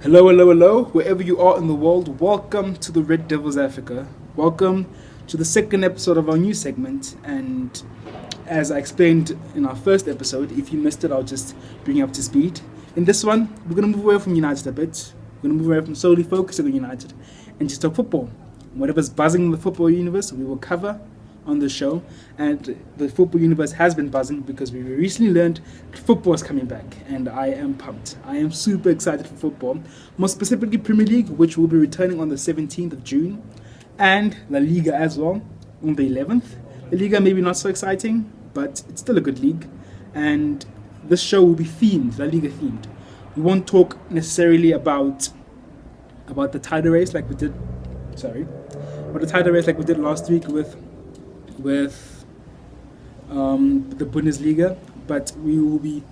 Hello, hello, hello, wherever you are in the world, welcome to the Red Devils Africa. Welcome to the second episode of our new segment. And as I explained in our first episode, if you missed it, I'll just bring you up to speed. In this one, we're going to move away from United a bit. We're going to move away from solely focusing on United and just talk football. Whatever's buzzing in the football universe, we will cover on the show. And the football universe has been buzzing because we recently learned football is coming back, and I am pumped. I am super excited for football, more specifically Premier League, which will be returning on the 17th of June, and La Liga as well on the 11th. La Liga maybe not so exciting, but it's still a good league, and this show will be themed, La Liga themed. We won't talk necessarily about the title race like we did. About the title race like we did last week with the Bundesliga, but we will be,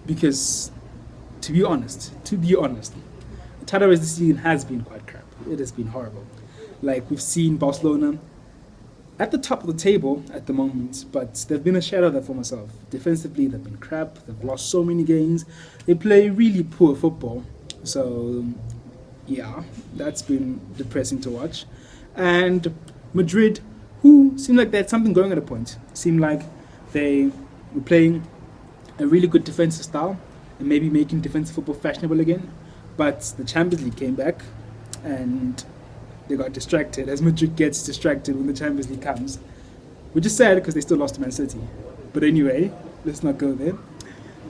because to be honest, the title race this season has been quite crap. It has been horrible. Like, we've seen Barcelona at the top of the table at the moment, but they've been a shadow of their former self. Defensively, they've been crap. They've lost so many games. They play really poor football. So, yeah, that's been depressing to watch. And Madrid, who seemed like they had something going at a point. Seemed like they were playing a really good defensive style and maybe making defensive football fashionable again. But the Champions League came back and they got distracted, as Madrid gets distracted when the Champions League comes. Which is sad because they still lost to Man City. But anyway, let's not go there.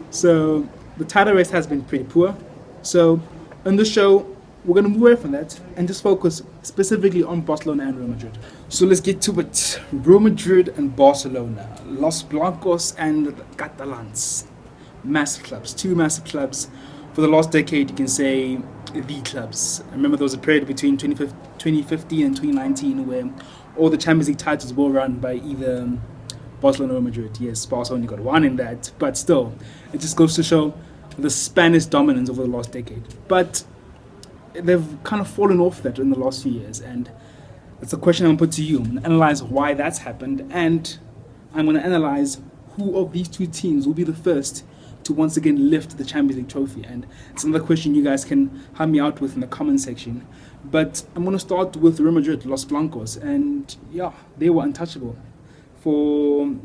So the title race has been pretty poor. So on the show, we're going to move away from that and just focus specifically on Barcelona and Real Madrid. So let's get to it. Real Madrid and Barcelona. Los Blancos and Catalans. Massive clubs. Two massive clubs. For the last decade, you can say the clubs. I remember there was a period between 2015 and 2019 where all the Champions League titles were run by either Barcelona or Madrid. Yes, Barcelona only got one in that, but still, it just goes to show the Spanish dominance over the last decade. But they've kind of fallen off that in the last few years, and it's a question I'm going to put to you. I'm going to analyze why that's happened, and I'm going to analyze who of these two teams will be the first to once again lift the Champions League trophy. And it's another question you guys can help me out with in the comment section. But I'm going to start with Real Madrid, Los Blancos, and yeah, they were untouchable. In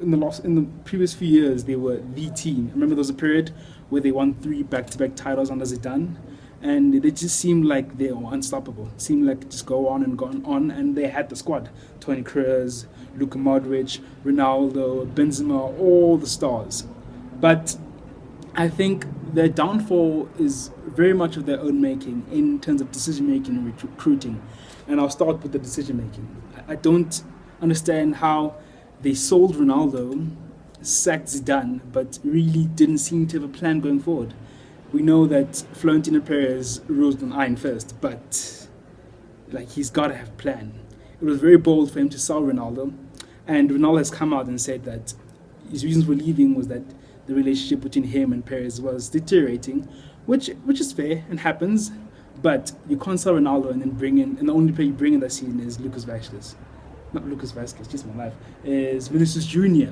the previous few years, they were the team. I remember there was a period where they won 3 back-to-back titles under Zidane, and they just seemed like they were unstoppable. It seemed like just go on and go on, and they had the squad. Toni Kroos, Luka Modric, Ronaldo, Benzema, all the stars. But I think their downfall is very much of their own making in terms of decision-making and recruiting. And I'll start with the decision-making. I don't understand how they sold Ronaldo, sacked Zidane, but really didn't seem to have a plan going forward. We know that Florentino Perez rules on iron first, but he's got to have a plan. It was very bold for him to sell Ronaldo, and Ronaldo has come out and said that his reasons for leaving was that the relationship between him and Perez was deteriorating, which is fair and happens, but you can't sell Ronaldo and then bring in, and the only player you bring in that season is Lucas Vazquez. Not Lucas Vazquez, just my life, is Vinicius Jr.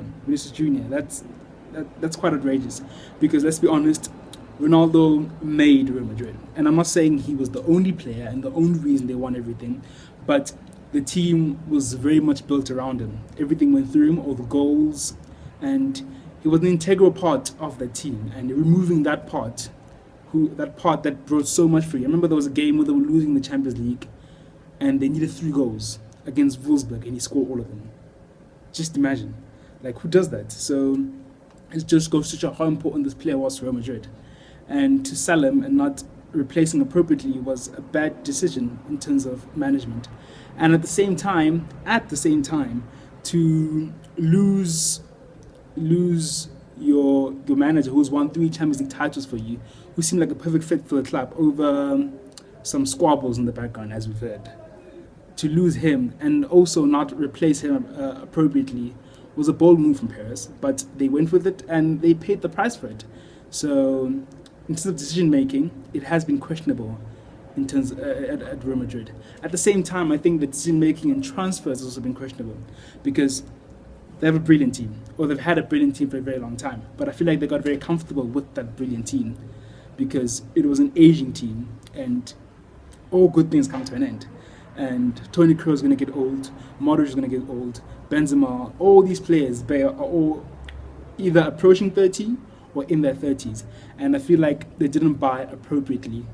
That's quite outrageous, because let's be honest, Ronaldo made Real Madrid. And I'm not saying he was the only player and the only reason they won everything, but the team was very much built around him. Everything went through him, all the goals, and he was an integral part of that team. And removing that part that brought so much for you. I remember there was a game where they were losing the Champions League and they needed 3 goals against Wolfsburg and he scored all of them. Just imagine. Who does that? So it just goes to show how important this player was to Real Madrid. And to sell him and not replace him appropriately was a bad decision in terms of management. And at the same time, to lose your manager who's won 3 Champions League titles for you, who seemed like a perfect fit for the club, over some squabbles in the background, as we've heard. To lose him and also not replace him appropriately was a bold move from Perez, but they went with it and they paid the price for it. So in terms of decision making, it has been questionable in terms at Real Madrid. At the same time, I think the decision making and transfers has also been questionable, because they have a brilliant team, or they've had a brilliant team for a very long time. But I feel like they got very comfortable with that brilliant team. because it was an aging team, and all good things come to an end. And Toni Kroos is going to get old, Modric is going to get old, Benzema, all these players, they are all either approaching 30 or in their 30s. And I feel like they didn't buy appropriately.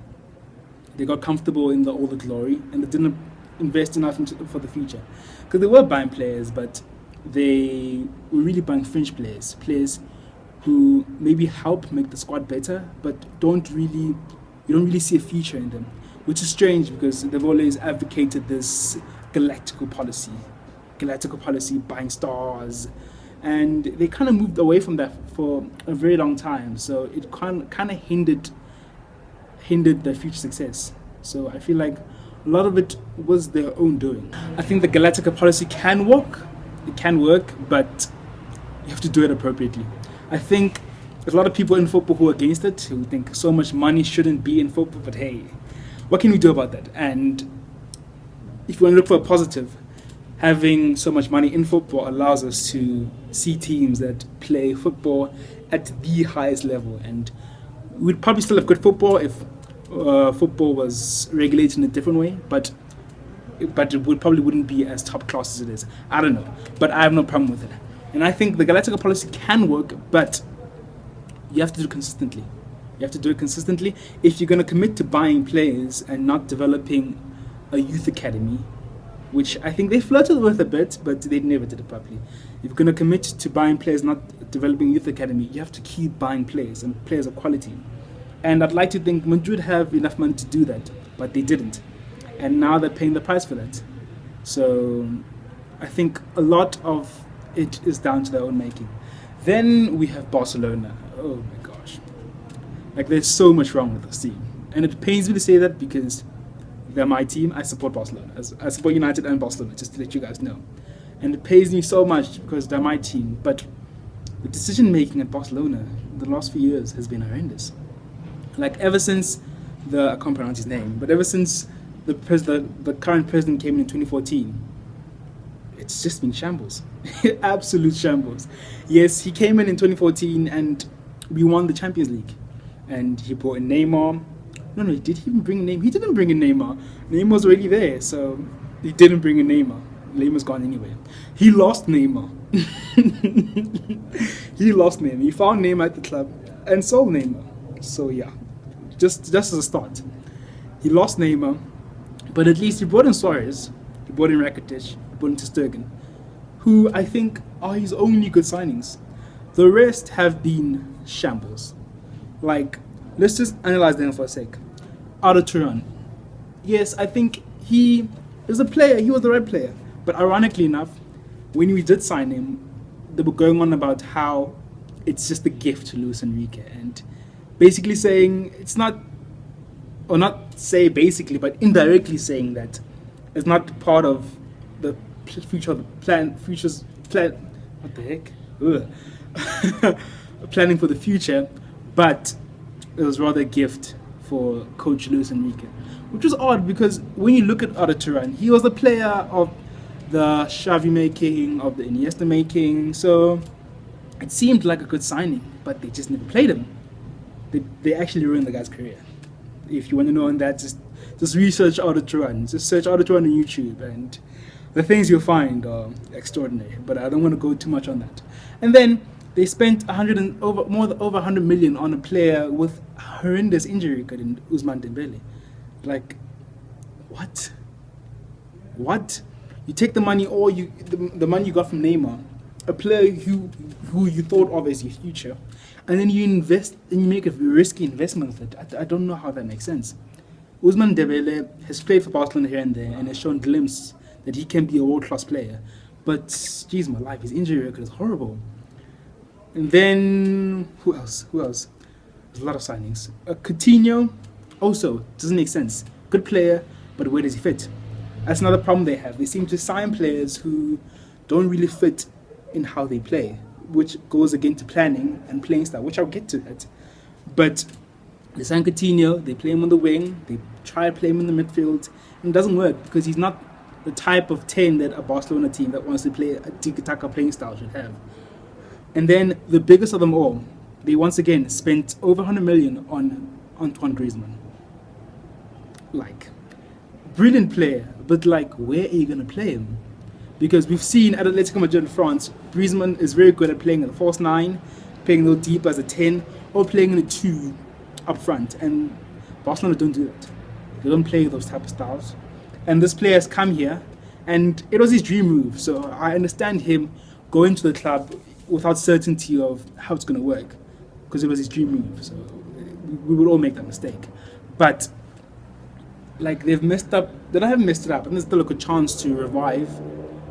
They got comfortable in all the glory, and they didn't invest enough for the future. Because they were buying players, but they were really buying fringe players, players who maybe help make the squad better, but you don't really see a future in them, which is strange because they've always advocated this galactical policy, buying stars, and they kind of moved away from that for a very long time. So it kind of hindered their future success. So I feel like a lot of it was their own doing. I think the Galactica policy can work. It can work, but you have to do it appropriately. I think there's a lot of people in football who are against it, who think so much money shouldn't be in football, but hey, what can we do about that? And if you want to look for a positive, having so much money in football allows us to see teams that play football at the highest level. And we'd probably still have good football if football was regulated in a different way, but it probably wouldn't be as top class as it is. I don't know, but I have no problem with it. And I think the Galactica policy can work, but you have to do it consistently. You have to do it consistently. If you're going to commit to buying players and not developing a youth academy, which I think they flirted with a bit, but they never did it properly. If you're going to commit to buying players, not developing a youth academy, you have to keep buying players, and players of quality. And I'd like to think Madrid have enough money to do that, but they didn't. And now they're paying the price for that. So I think a lot of it is down to their own making. Then we have Barcelona. Oh my gosh. Like, there's so much wrong with this team. And it pains me to say that because they're my team. I support Barcelona. I support United and Barcelona, just to let you guys know. And it pains me so much because they're my team. But the decision making at Barcelona the last few years has been horrendous. Like, ever since I can't pronounce his name, but ever since the current president came in 2014, it's just been shambles. Absolute shambles. Yes, he came in 2014 and we won the Champions League. And he brought in Neymar. No, did he even bring Neymar? He didn't bring in Neymar. Neymar was already there, so he didn't bring in Neymar. Neymar's gone anyway. He lost Neymar. He found Neymar at the club and sold Neymar. So yeah, just as a start. He lost Neymar, but at least he brought in Suarez, he brought in Rakitic, he brought in Ter Stegen, who I think are his only good signings. The rest have been shambles. Like, let's just analyze them for a sec. Arda Turan. Yes, I think he is a player, he was the right player. But ironically enough, when we did sign him, they were going on about how it's just a gift to Luis Enrique, and basically saying it's not, or not say basically, but indirectly saying that it's not part of the future of the plan. What the heck? Planning for the future, but it was rather a gift for Coach Luis Enrique, which was odd because when you look at Arda Turan, he was the player of the Xavi making, of the Iniesta making, so it seemed like a good signing, but they just never played him. They actually ruined the guy's career. If you want to know on that, just research Arda Turan. Just search Arda Turan on YouTube, and the things you'll find are extraordinary. But I don't want to go too much on that. And then they spent over 100 million on a player with a horrendous injury record in Ousmane Dembele. Like, what? You take the money, or the money you got from Neymar, a player who you thought of as your future, and then you invest and you make a risky investment with it. I don't know how that makes sense. Ousmane Dembele has played for Barcelona here and there and has shown glimpses that he can be a world-class player. But, geez, my life, his injury record is horrible. And then, who else? There's a lot of signings. Coutinho also doesn't make sense. Good player, but where does he fit? That's another problem they have. They seem to sign players who don't really fit in how they play, which goes against planning and playing style, which I'll get to that. But they sign Coutinho, they play him on the wing, they try to play him in the midfield, and it doesn't work because he's not the type of 10 that a Barcelona team that wants to play a tiki-taka playing style should have. And then the biggest of them all, they once again spent over 100 million on Antoine Griezmann. Like, brilliant player, but like, where are you going to play him? Because we've seen at Atletico Madrid in France, Griezmann is very good at playing at the false nine, playing a little deep as a 10, or playing in a 2 up front. And Barcelona don't do that. They don't play those type of styles. And this player has come here, and it was his dream move. So I understand him going to the club without certainty of how it's going to work, because it was his dream move. So we would all make that mistake. But like, they've messed up. They don't have messed it up, and there's still a good chance to revive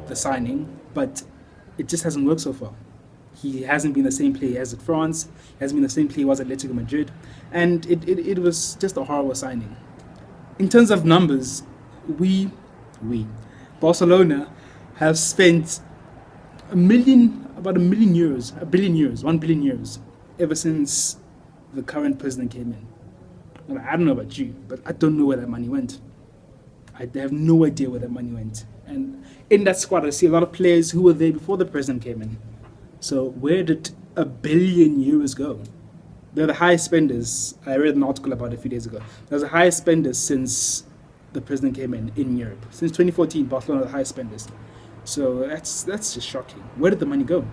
the signing, but it just hasn't worked so far. He hasn't been the same player he has at France. He hasn't been the same player he was at Atletico Madrid, and it was just a horrible signing. In terms of numbers, Barcelona have spent €1 billion, €1 billion ever since the current president came in. And I don't know about you, but I don't know where that money went. I have no idea where that money went. And in that squad, I see a lot of players who were there before the president came in. So where did €1 billion go? They're the highest spenders. I read an article about it a few days ago. They're the highest spenders since the president came in Europe. Since 2014, Barcelona are the highest spenders. So that's just shocking. Where did the money go?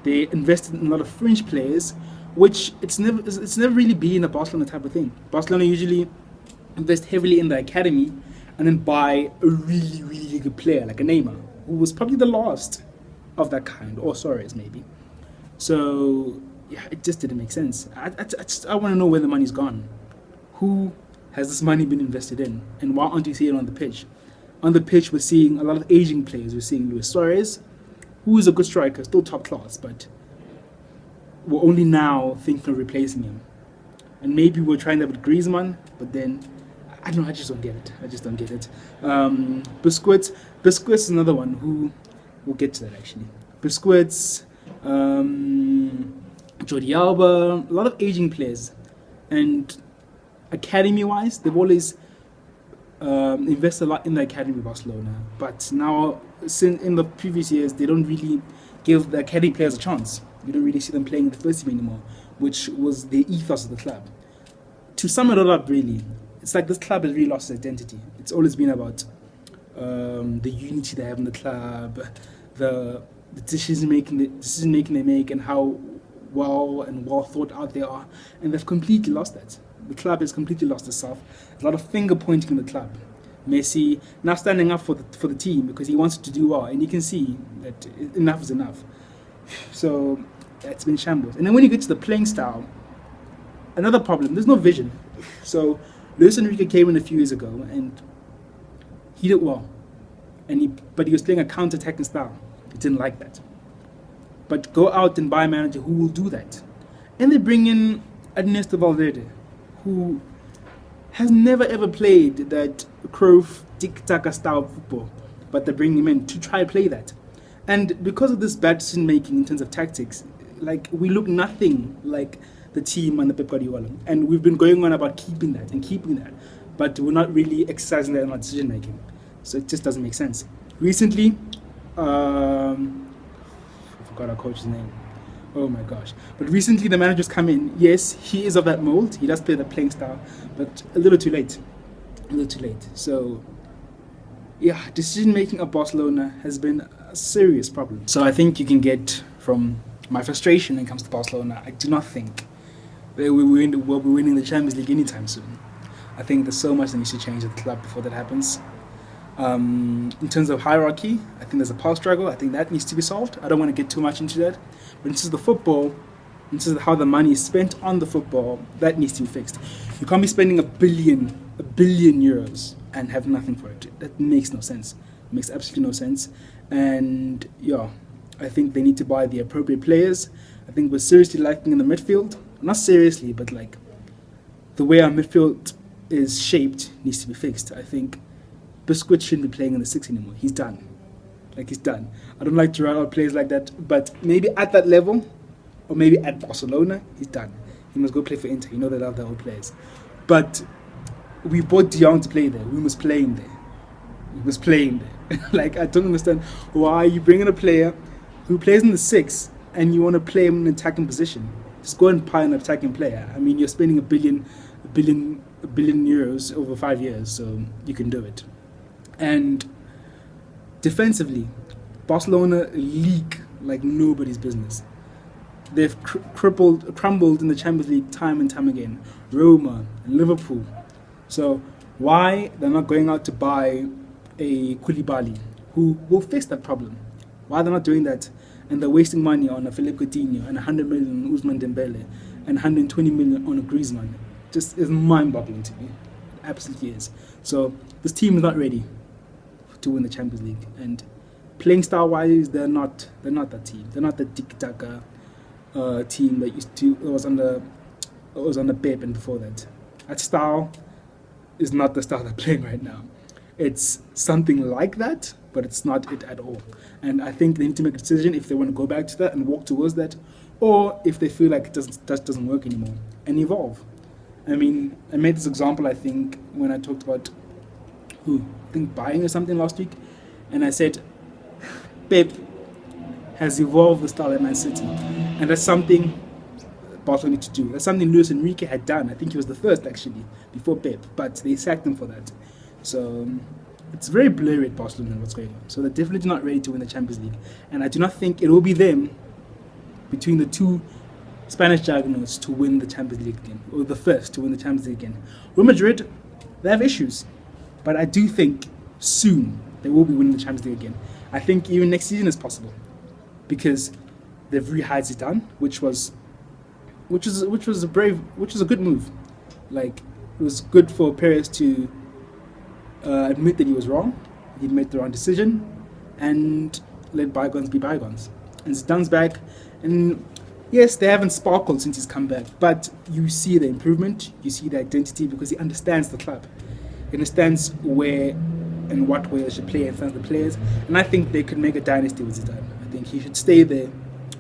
They invested in a lot of fringe players, which it's never really been a Barcelona type of thing. Barcelona usually invest heavily in the academy and then buy a really, really good player like a Neymar, who was probably the last of that kind, or Suarez maybe. So yeah, it just didn't make sense. I want to know where the money's gone. Who has this money been invested in, and why aren't you seeing it on the pitch? On the pitch, we're seeing a lot of aging players. We're seeing Luis Suarez, who is a good striker, still top class, but we're only now thinking of replacing him. And maybe we're trying that with Griezmann, but then I don't know. I just don't get it. Busquets is another one who we'll get to that actually. Busquets, Jordi Alba, a lot of aging players, and academy-wise, they've always invested a lot in the academy of Barcelona. But now, since in the previous years, they don't really give the academy players a chance. You don't really see them playing in the first team anymore, which was the ethos of the club. To sum it all up, really, it's like this club has really lost its identity. It's always been about the unity they have in the club, the decision making they make, and how well thought out they are, and they've completely lost that. The club has completely lost itself. There's a lot of finger pointing in the club. Messi now standing up for the team because he wants to do well, and you can see that enough is enough. So it's been shambles. And then when you get to the playing style, another problem, there's no vision. So Luis Enrique came in a few years ago and he did well, but he was playing a counter-attacking style. He didn't like that. But go out and buy a manager who will do that. And they bring in Ernesto Valverde, who has never ever played that Cruyff tic-tac style of football, but they bring him in to try to play that. And because of this bad decision making in terms of tactics, like, we look nothing like the team under Pep Guardiola. And we've been going on about keeping that, but we're not really exercising that in our decision making. So it just doesn't make sense. Recently, I forgot our coach's name. Oh my gosh. But recently the manager's come in. Yes, he is of that mold. He does play the playing style, but a little too late. So yeah, decision making of Barcelona has been a serious problem. So I think you can get from my frustration when it comes to Barcelona. I do not think that we'll be winning the Champions League anytime soon. I think there's so much that needs to change at the club before that happens. In terms of hierarchy, I think there's a power struggle. I think that needs to be solved. I don't want to get too much into that. But in terms of the football, in terms of how the money is spent on the football, that needs to be fixed. You can't be spending a billion euros and have nothing for it. That makes no sense. It makes absolutely no sense. And yeah, I think they need to buy the appropriate players. I think we're seriously lacking in the midfield. Not seriously, but like the way our midfield is shaped needs to be fixed. I think Busquets shouldn't be playing in the 6 anymore. He's done. He's done. I don't like to write out players like that, but maybe at that level, or maybe at Barcelona, he's done. He must go play for Inter. You know they love their old players. But we bought De Jong to play there. We must play him there. Like, I don't understand why you bring in a player who plays in the 6 and you want to play him in an attacking position. Just go and buy an attacking player. I mean, you're spending a billion euros over 5 years, so you can do it. And defensively, Barcelona leak like nobody's business. They've crumbled in the Champions League time and time again. Roma, Liverpool. So why they're not going out to buy a Koulibaly who will fix that problem? Why they're not doing that? And they're wasting money on a Philippe Coutinho and 100 million on Ousmane Dembele and 120 million on a Griezmann. Just is mind-boggling to me. It absolutely is. So this team is not ready to win the Champions League. And playing style-wise, they're not that team. They're not the tiki-taka team that was under Pep and before that. That style is not the style they're playing right now. It's something like that, but it's not it at all. And I think they need to make a decision if they want to go back to that and walk towards that, or if they feel like it doesn't work anymore and evolve. I mean, I made this example, I think, when I talked about buying or something last week, and I said Pep has evolved the style at Man City, and that's something Barcelona need to do. That's something Luis Enrique had done. I think he was the first actually before Pep, but they sacked him for that. So it's very blurry at Barcelona what's going on. So they're definitely not ready to win the Champions League, and I do not think it will be them between the two Spanish juggernauts to win the Champions League again, or the first to win the Champions League again. Real Madrid, they have issues, but I do think soon they will be winning the Champions League again. I think even next season is possible because they've rehired Zidane, which was a good move. Like, it was good for Perez to admit that he was wrong, he made the wrong decision, and let bygones be bygones. And Zidane's back, and yes, they haven't sparkled since he's come back, but you see the improvement, you see the identity, because he understands the club. He understands where and what way they should play, understands the players, and I think they could make a dynasty with Zidane. I think he should stay there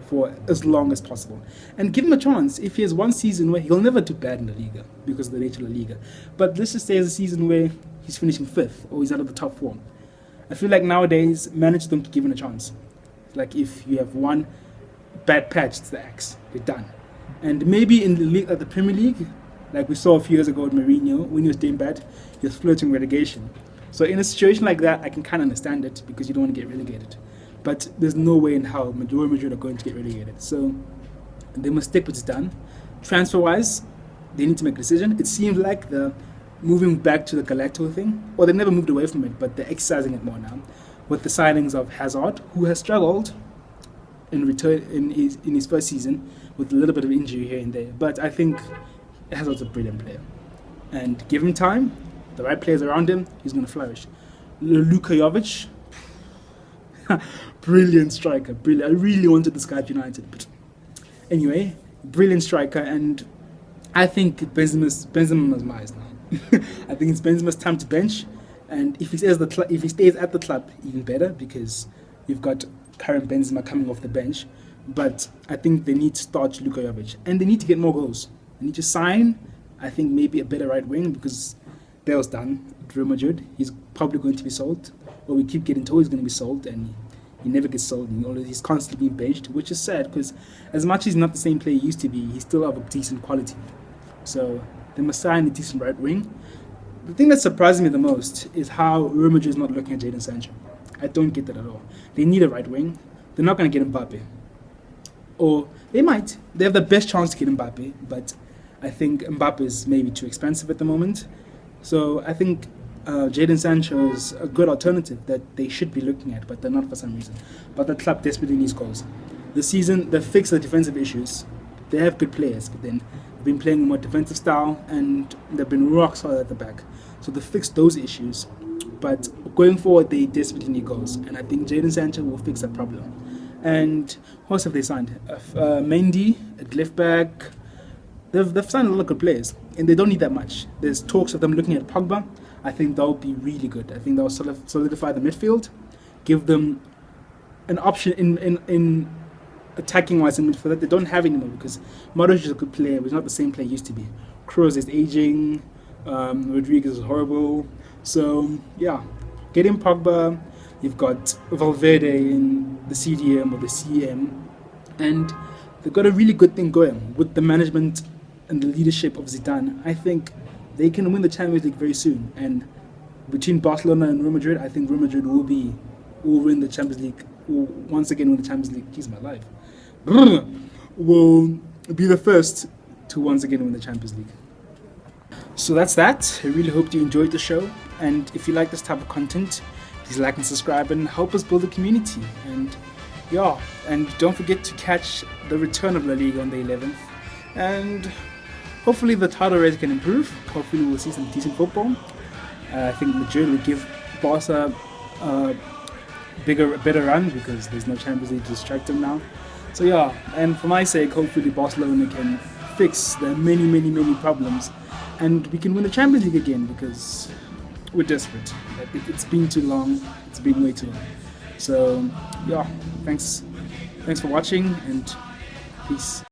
for as long as possible and give him a chance. If he has one season where he'll never do bad in the Liga because of the nature of the Liga, but let's just say it's a season where he's finishing 5th or he's out of the top 4. I feel like nowadays manage them to give him a chance. Like if you have one bad patch, it's the axe. You're done. And maybe in the league, the Premier League, like we saw a few years ago with Mourinho, when he was doing bad, he was flirting relegation. So in a situation like that, I can kind of understand it because you don't want to get relegated. But there's no way in how Real Madrid are going to get relegated. So they must stick with Zidane. Transfer-wise, they need to make a decision. It seems like they're moving back to the Galacto thing, or they never moved away from it, but they're exercising it more now, with the signings of Hazard, who has struggled in return in his first season with a little bit of injury here and there. But I think Hazard's a brilliant player, and give him time, the right players around him, he's going to flourish. Luka Jovic, brilliant striker, brilliant. I really wanted this guy at United, but anyway, brilliant striker, and I think Benzema's Mars now. I think it's Benzema's time to bench, and if he stays at the club, even better, because you've got current Benzema coming off the bench. But I think they need to start Luka Jovic, and they need to get more goals. They need to sign, I think, maybe a better right wing, because Bale's done at Real Madrid. He's probably going to be sold, or we keep getting told he's going to be sold, and he never gets sold, and he's constantly being benched, which is sad, because as much as he's not the same player he used to be, he's still of a decent quality. So they must sign a decent right wing. The thing that surprises me the most is how Real Madrid is not looking at Jadon Sancho. I don't get that at all. They need a right wing. They're not going to get Mbappe. Or they might. They have the best chance to get Mbappe, but I think Mbappe is maybe too expensive at the moment. So I think Jadon Sancho is a good alternative that they should be looking at, but they're not for some reason. But the club desperately needs goals. This season, they fixed the defensive issues. They have good players, but then they've been playing a more defensive style, and they've been rock solid at the back. So they fixed those issues. But going forward, they desperately need goals, and I think Jadon Sancho will fix that problem. And who else have they signed? Mendy at left back. They've signed a lot of good players, and they don't need that much. There's talks of them looking at Pogba. I think that'll be really good. I think that'll solidify the midfield, give them an option in attacking wise in midfield that they don't have anymore, because Modric is a good player, but he's not the same player he used to be. Kroos is aging. Rodriguez is horrible. So yeah, get in Pogba. You've got Valverde in the CDM or the CM, and they've got a really good thing going with the management and the leadership of Zidane. I think they can win the Champions League very soon. And between Barcelona and Real Madrid, I think Real Madrid will win the Champions League. Will once again win the Champions League. He's my life. Will be the first to once again win the Champions League. So that's that. I really hope you enjoyed the show. And if you like this type of content, please like and subscribe and help us build a community. And yeah, and don't forget to catch the return of La Liga on the 11th. And hopefully the title race can improve. Hopefully we'll see some decent football. I think Madrid will give Barca a better run because there's no Champions League to distract them now. So yeah, and for my sake, hopefully Barcelona can fix their many problems and we can win the Champions League again because we're desperate. It's been too long. It's been way too long. So yeah, thanks for watching and peace.